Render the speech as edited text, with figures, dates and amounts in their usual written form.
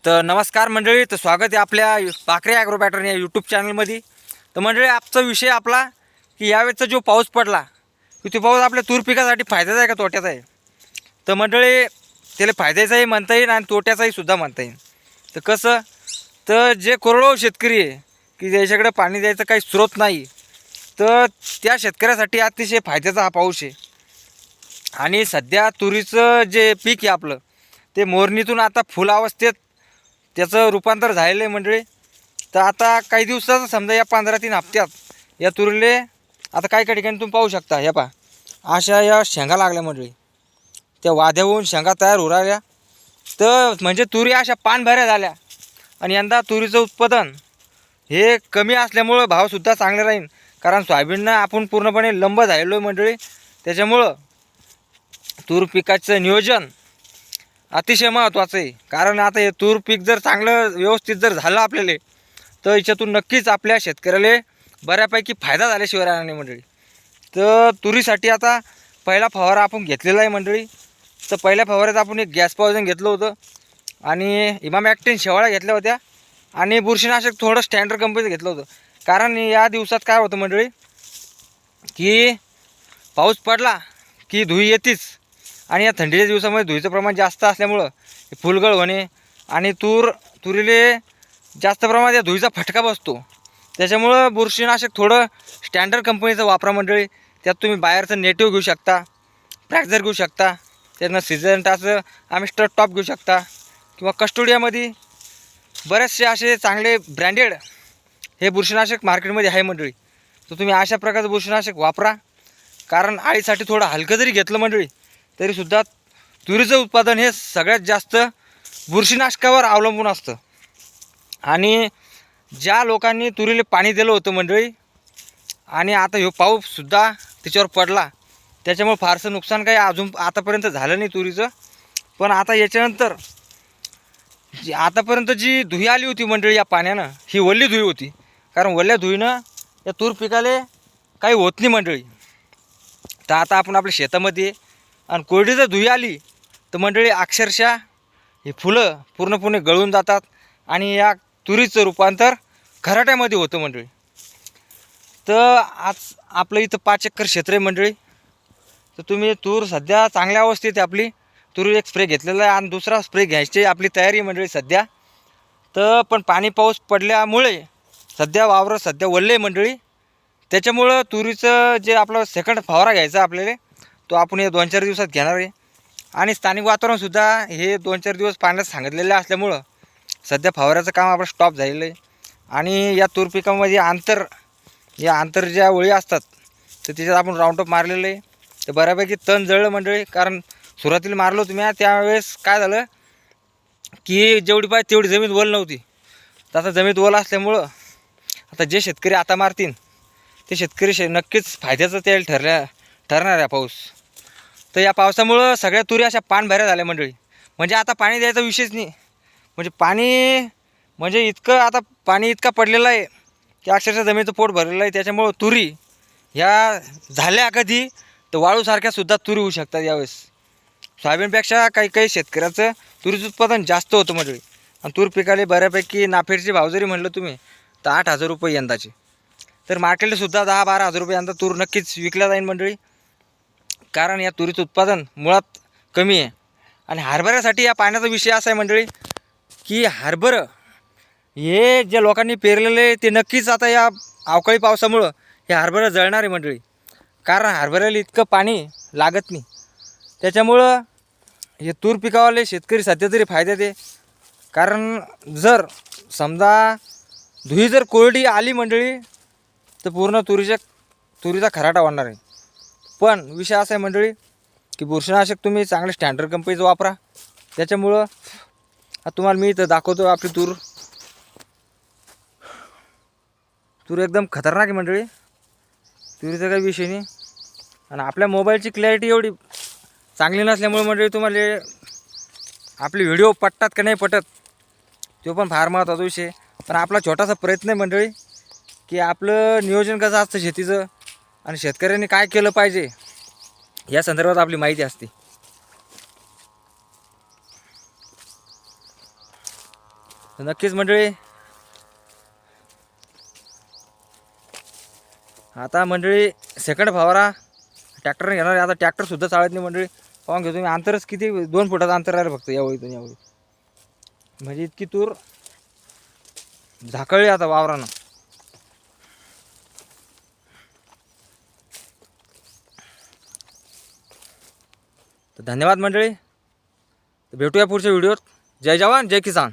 तर नमस्कार मंडळी, तर स्वागत आहे आपल्या पाखरे ॲग्रो पॅटर्न या यूट्यूब चॅनलमध्ये. तर मंडळी, आजचा विषय आपला की यावेळेचा जो पाऊस पडला की तो पाऊस आपल्या तूर पिकासाठी फायद्याचा आहे का तोट्याचा आहे. तर मंडळी, त्याला फायद्याचाही म्हणता येईल आणि तोट्याचाही सुद्धा म्हणता येईल. तर कसं, तर जे कोरडवाहू शेतकरी आहे की ज्याच्याकडे पाणी द्यायचं काही स्रोत नाही, तर त्या शेतकऱ्यासाठी अतिशय फायद्याचा हा पाऊस आहे. आणि सध्या तुरीचं जे पीक आहे आपलं, ते मोरणीतून आता फुल अवस्थेत त्याचं रूपांतर झालेलं आहे मंडळी. तर आता काही दिवसाचं समजा या 15-3 हप्त्यात या तुरीले आता काही काही ठिकाणी तुम्ही पाहू शकता, हे पहा अशा या शेंगा लागल्या मंडळी, त्या वाद्या होऊन शेंगा तयार होऊ राहिल्या. तर म्हणजे तुरी अशा पानभऱ्या झाल्या. आणि यंदा तुरीचं उत्पादन हे कमी असल्यामुळं भावसुद्धा चांगले राहील, कारण सोयाबीननं आपण पूर्णपणे लंब झालेलो आहे मंडळी. त्याच्यामुळं तूर पिकाचं नियोजन अतिशय महत्त्वाचं आहे. कारण आता हे तूर पीक जर चांगलं व्यवस्थित जर झालं आपल्याला, तर याच्यातून नक्कीच आपल्या शेतकऱ्याला बऱ्यापैकी फायदा झाल्याशिवाय राहणार नाही मंडळी. तर तुरीसाठी आता पहिला फवारा आपण घेतलेला आहे मंडळी. तर पहिल्या फवाऱ्यात आपण एक गॅस पॉयझन घेतलं होतं आणि इमामॅक्टिन शेवाळ्या घेतल्या होत्या आणि बुरशीनाशक थोडं स्टँडर्ड कंपनीचं घेतलं होतं. कारण या दिवसात काय होतं मंडळी की पाऊस पडला की धुई येतीच, आणि या थंडीच्या दिवसामध्ये धुईचं प्रमाण जास्त असल्यामुळं फुलगळ होणे आणि तुरीले जास्त प्रमाणात या धुईचा फटका बसतो. त्याच्यामुळं बुरशीनाशक थोडं स्टँडर्ड कंपनीचं वापरा मंडळी. त्यात तुम्ही बाहेरचं नेटिव्ह घेऊ शकता, प्रॅक्झर घेऊ शकता, त्यातनं सिजंटाचं आमिस्टर टॉप घेऊ शकता, किंवा कस्टोडियामध्ये बरेचसे असे चांगले ब्रँडेड हे बुरशीनाशक मार्केटमध्ये आहे मंडळी. तर तुम्ही अशा प्रकारचं बुरशीनाशक वापरा. कारण आळीसाठी थोडं हलकं जरी घेतलं मंडळी तरीसुद्धा तुरीचं उत्पादन हे सगळ्यात जास्त बुरशीनाशकावर अवलंबून असतं. आणि ज्या लोकांनी तुरीला पाणी दिलं होतं मंडळी, आणि आता ह्यो पाऊससुद्धा त्याच्यावर पडला, त्याच्यामुळे फारसं नुकसान काही अजून आतापर्यंत झालं नाही तुरीचं. पण आता याच्यानंतर आतापर्यंत जी धुई आली होती मंडळी या पाण्यानं, ही वल्ली धुई होती. कारण वल्ल्या धुईनं या तूर पिकाले काही होत नाही मंडळी. तर आता आपण आपल्या शेतामध्ये आणि कोरडी जर धुई आली तर मंडळी अक्षरशः हे फुलं पूर्णपणे गळून जातात आणि या तुरीचं रूपांतर खराट्यामध्ये होतं मंडळी. तर आज आपलं इथं 5 एकर क्षेत्र आहे मंडळी. तर तुम्ही तूर सध्या चांगल्या अवस्थेत आहे आपली. तूर एक स्प्रे घेतलेला आहे आणि दुसरा स्प्रे घ्यायची आपली तयारी मंडळी सध्या. तर पण पाणी पाऊस पडल्यामुळे सध्या वावर सध्या वल्ले मंडळी. त्याच्यामुळं तुरीचं जे आपलं सेकंड फवारा घ्यायचा आपल्याला, तो आपण हे 2-4 दिवसात घेणार आहे. आणि स्थानिक वातावरणसुद्धा हे 2-4 दिवस पाण्यात सांगितलेलं असल्यामुळं सध्या फवाऱ्याचं काम आपलं स्टॉप झालेलं आहे. आणि या तूर पिकामध्ये अंतर ज्या ओळी असतात तर त्याच्यात आपण राऊंडअप मारलेलं आहे. तर बऱ्यापैकी तण जळलं मंडळी. कारण सुरुवातीला मारलो तुम्ही, त्यावेळेस काय झालं की जेवढी पाहिजे तेवढी जमीन ओल नव्हती. तर आता जमीन ओल असल्यामुळं आता जे शेतकरी आता मारतील ते शेतकरी नक्कीच फायद्याचं तेल ठरणार आहे पाऊस. तर या पावसामुळं सगळ्या तुरी अशा पानभऱ्या झाल्या मंडळी. म्हणजे आता पाणी द्यायचा विषयच नाही. म्हणजे पाणी म्हणजे आता पाणी इतका पडलेलं आहे की अक्षरशः जमिनीचं पोट भरलेलं आहे. त्याच्यामुळं तुरी ह्या झाल्या कधी तर वाळूसारख्यासुद्धा तुरी होऊ शकतात यावेळेस. सोयाबीनपेक्षा काही शेतकऱ्याचं तुरीचं उत्पादन जास्त होतं मंडळी. आणि तूर पिकाले बऱ्यापैकी नाफेडचे भाव जरी म्हणलं तुम्ही तर 8,000 रुपये यंदाचे. तर मार्केटलासुद्धा 10-12 हजार रुपये यंदा तूर नक्कीच विकल्या जाईल मंडळी. कारण या तुरीचं उत्पादन मुळात कमी आहे. आणि हरभऱ्यासाठी या पाण्याचा विषय असा आहे मंडळी की हरभरं हे ज्या लोकांनी पेरलेले ते नक्कीच आता या अवकाळी पावसामुळं हे हरभरं जळणार आहे मंडळी. कारण हरभऱ्याला इतकं पाणी लागत नाही. त्याच्यामुळं हे तूर पिकावाले शेतकरी सध्या तरी फायद्यात आहे. कारण जर समजा धुई जर कोरडी आली मंडळी तर पूर्ण तुरीचा खराटा वाढणार आहे. पण विषय असा आहे मंडळी की बुरशीनाशक तुम्ही चांगले स्टँडर्ड कंपनीचं वापरा. त्याच्यामुळं तुम्हाला मी इथं दाखवतो आपली तूर एकदम खतरनाक आहे मंडळी. तुरीचा काही विषय नाही. आणि आपल्या मोबाईलची क्लॅरिटी एवढी चांगली नसल्यामुळे मंडळी तुम्हाला आपले व्हिडिओ पटतात का नाही पटत तो पण फार महत्त्वाचा विषय. पण आपला छोटासा प्रयत्न आहे मंडळी की आपलं नियोजन कसं असतं शेतीचं आणि शेतकऱ्यांनी काय केलं पाहिजे या संदर्भात आपली माहिती असते. तर नक्कीच मंडळी, आता मंडळी सेकंड फवारा ट्रॅक्टरने घेणार आहे. आता ट्रॅक्टरसुद्धा चालत नाही मंडळी. पाहून घेतो मी, अंतरच किती 2 फुटाचं अंतर आहे फक्त यावळीतून यावळी. म्हणजे इतकी तूर झाकळली आता वावरानं. तर धन्यवाद मंडळी. भेटूया पुढच्या व्हिडिओत. जय जवान जय किसान.